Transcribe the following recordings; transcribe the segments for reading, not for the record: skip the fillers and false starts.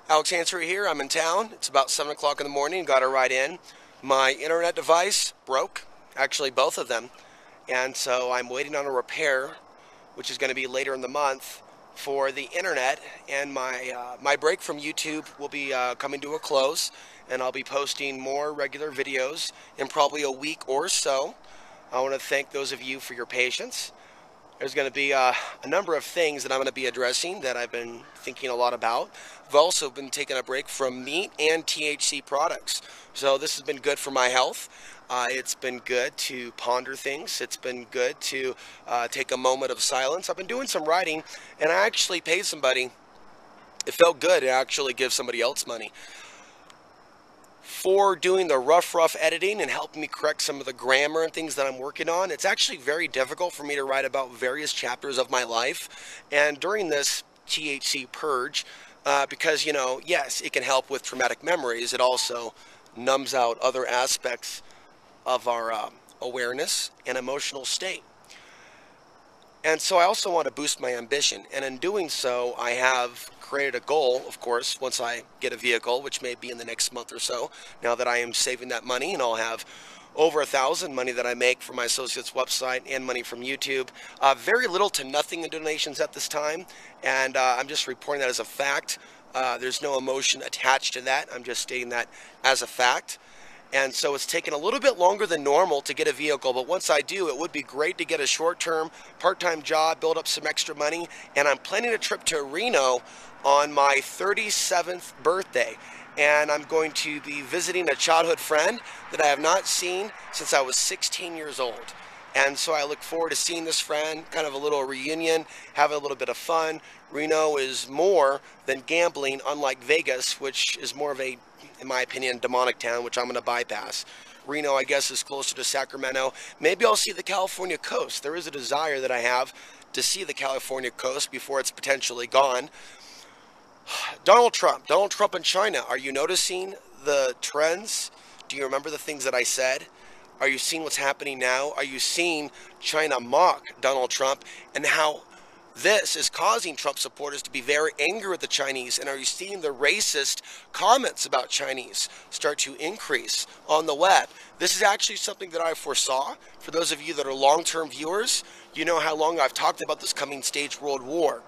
Alex Answer here. I'm in town. It's about 7 o'clock in the morning. Got to ride in. My internet device broke, actually both of them. And so I'm waiting on a repair, which is going to be later in the month for the internet. And my break from YouTube will be coming to a close. And I'll be posting more regular videos in probably a week or so. I want to thank those of you for your patience. There's going to be a number of things that I'm going to be addressing that I've been thinking a lot about. I've also been taking a break from meat and THC products. So this has been good for my health. It's been good to ponder things. It's been good to take a moment of silence. I've been doing some writing, and I actually paid somebody. It felt good to actually give somebody else money for doing the rough editing and helping me correct some of the grammar and things that I'm working on. It's actually very difficult for me to write about various chapters of my life. And during this THC purge, because, yes, it can help with traumatic memories, it also numbs out other aspects of our awareness and emotional state. And so I also want to boost my ambition. And in doing so, I have created a goal, of course, once I get a vehicle, which may be in the next month or so, now that I am saving that money, and I'll have over $1,000 money that I make from my associate's website and money from YouTube. Very little to nothing in donations at this time, and I'm just reporting that as a fact. There's no emotion attached to that. I'm just stating that as a fact. And so it's taken a little bit longer than normal to get a vehicle, but once I do, it would be great to get a short-term, part-time job, build up some extra money, and I'm planning a trip to Reno on my 37th birthday. And I'm going to be visiting a childhood friend that I have not seen since I was 16 years old. And so I look forward to seeing this friend, kind of a little reunion, having a little bit of fun. Reno is more than gambling, unlike Vegas, which is more of a, in my opinion, demonic town, which I'm going to bypass. Reno, I guess, is closer to Sacramento. Maybe I'll see the California coast. There is a desire that I have to see the California coast before it's potentially gone. Donald Trump in China. Are you noticing the trends? Do you remember the things that I said? Are you seeing what's happening now? Are you seeing China mock Donald Trump and how this is causing Trump supporters to be very angry with the Chinese? And are you seeing the racist comments about Chinese start to increase on the web? This is actually something that I foresaw. For those of you that are long-term viewers, you know how long I've talked about this coming stage world war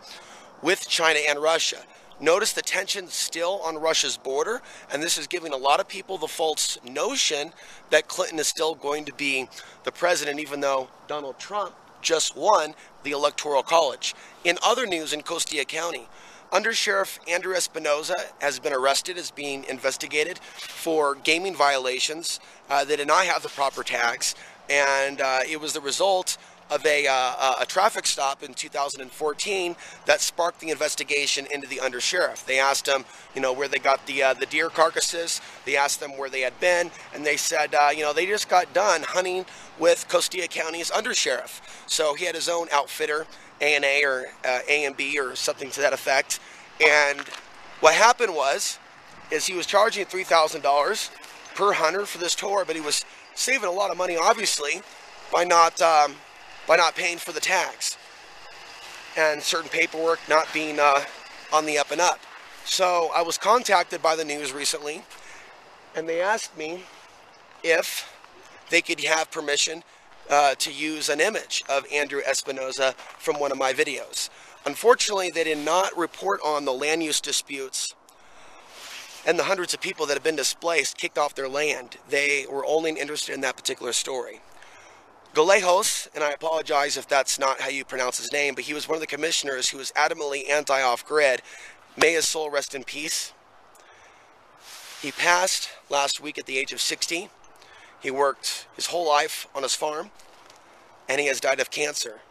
with China and Russia. Notice the tension still on Russia's border, and this is giving a lot of people the false notion that Clinton is still going to be the president, even though Donald Trump just won the Electoral College. In other news in Costilla County, Under Sheriff Andrew Espinoza has been arrested, is being investigated for gaming violations. They did not have the proper tags, and it was the result of a traffic stop in 2014 that sparked the investigation into the undersheriff. They asked him, where they got the deer carcasses. They asked them where they had been, and they said, they just got done hunting with Costilla County's undersheriff. So he had his own outfitter, A&A or A&B or something to that effect. And what happened is he was charging $3,000 per hunter for this tour, but he was saving a lot of money, obviously, by not paying for the tax and certain paperwork not being on the up and up. So I was contacted by the news recently, and they asked me if they could have permission to use an image of Andrew Espinoza from one of my videos. Unfortunately, they did not report on the land use disputes and the hundreds of people that have been displaced, kicked off their land. They were only interested in that particular story. Galejos, and I apologize if that's not how you pronounce his name, but he was one of the commissioners who was adamantly anti-off-grid. May his soul rest in peace. He passed last week at the age of 60. He worked his whole life on his farm, and he has died of cancer.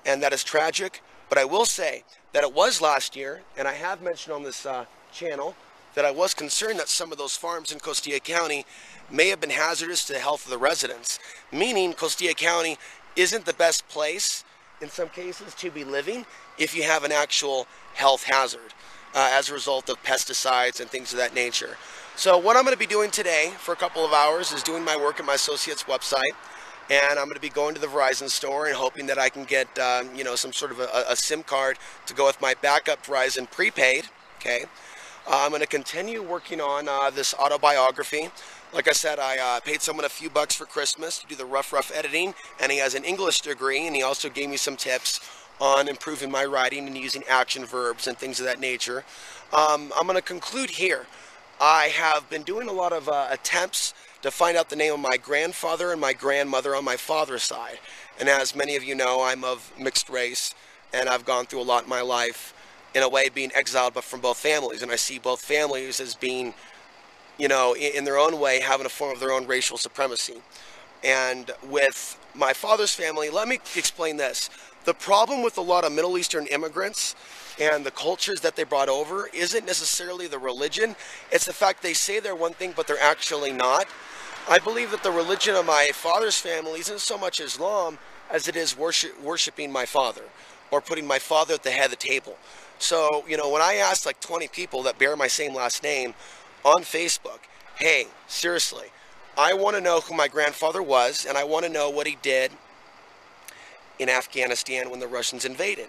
And that is tragic, but I will say that it was last year, and I have mentioned on this channel that I was concerned that some of those farms in Costilla County may have been hazardous to the health of the residents, meaning Costilla County isn't the best place in some cases to be living if you have an actual health hazard as a result of pesticides and things of that nature. So what I'm going to be doing today for a couple of hours is doing my work at my associate's website, and I'm going to be going to the Verizon store and hoping that I can get some sort of a SIM card to go with my backup Verizon prepaid. Okay. I'm going to continue working on this autobiography. Like I said, I paid someone a few bucks for Christmas to do the rough editing, and he has an English degree, and he also gave me some tips on improving my writing and using action verbs and things of that nature. I'm going to conclude here. I have been doing a lot of attempts to find out the name of my grandfather and my grandmother on my father's side. And as many of you know, I'm of mixed race, and I've gone through a lot in my life, in a way being exiled but from both families. And I see both families as being, you know, in their own way, having a form of their own racial supremacy. And with my father's family, let me explain this. The problem with a lot of Middle Eastern immigrants and the cultures that they brought over isn't necessarily the religion. It's the fact they say they're one thing, but they're actually not. I believe that the religion of my father's family isn't so much Islam as it is worshiping my father, or putting my father at the head of the table. So, you know, when I asked like 20 people that bear my same last name on Facebook, hey, seriously, I want to know who my grandfather was, and I want to know what he did in Afghanistan when the Russians invaded.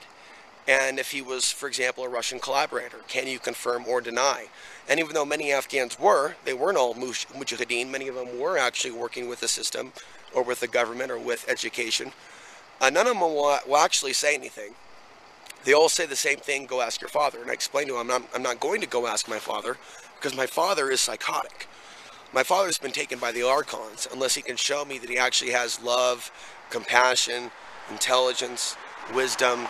And if he was, for example, a Russian collaborator, can you confirm or deny? And even though many Afghans they weren't all mujahideen, many of them were actually working with the system or with the government or with education. None of them will actually say anything. They all say the same thing, go ask your father. And I explained to him, I'm not going to go ask my father because my father is psychotic. My father's been taken by the archons unless he can show me that he actually has love, compassion, intelligence, wisdom,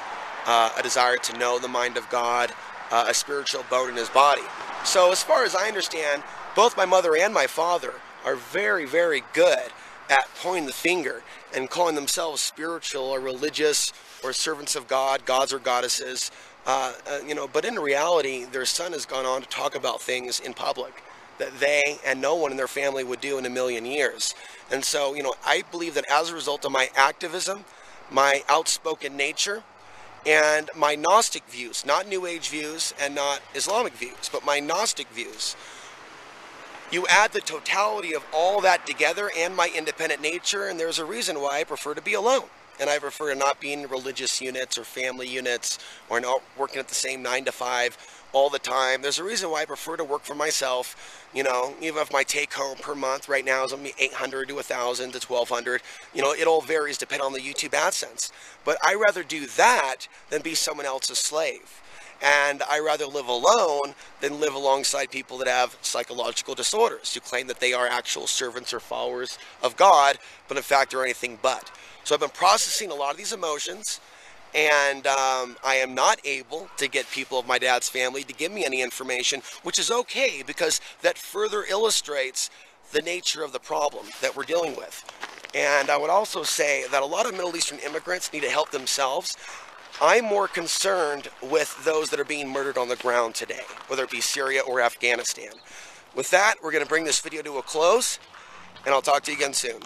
a desire to know the mind of God, a spiritual bone in his body. So as far as I understand, both my mother and my father are very, very good at pointing the finger and calling themselves spiritual or religious or servants of God, gods or goddesses. You know, but in reality, their son has gone on to talk about things in public that they and no one in their family would do in a million years. And so, you know, I believe that as a result of my activism, my outspoken nature, and my Gnostic views, not New Age views and not Islamic views, but my Gnostic views, you add the totality of all that together and my independent nature, and there's a reason why I prefer to be alone. And I prefer to not be in religious units or family units or not working at the same 9 to 5 all the time. There's a reason why I prefer to work for myself. You know, even if my take home per month right now is only 800 to 1,000 to 1,200, you know, it all varies depending on the YouTube AdSense. But I rather do that than be someone else's slave. And I rather live alone than live alongside people that have psychological disorders, who claim that they are actual servants or followers of God, but in fact are anything but. So I've been processing a lot of these emotions, and I am not able to get people of my dad's family to give me any information, which is okay because that further illustrates the nature of the problem that we're dealing with. And I would also say that a lot of Middle Eastern immigrants need to help themselves. I'm more concerned with those that are being murdered on the ground today, whether it be Syria or Afghanistan. With that, we're going to bring this video to a close, and I'll talk to you again soon.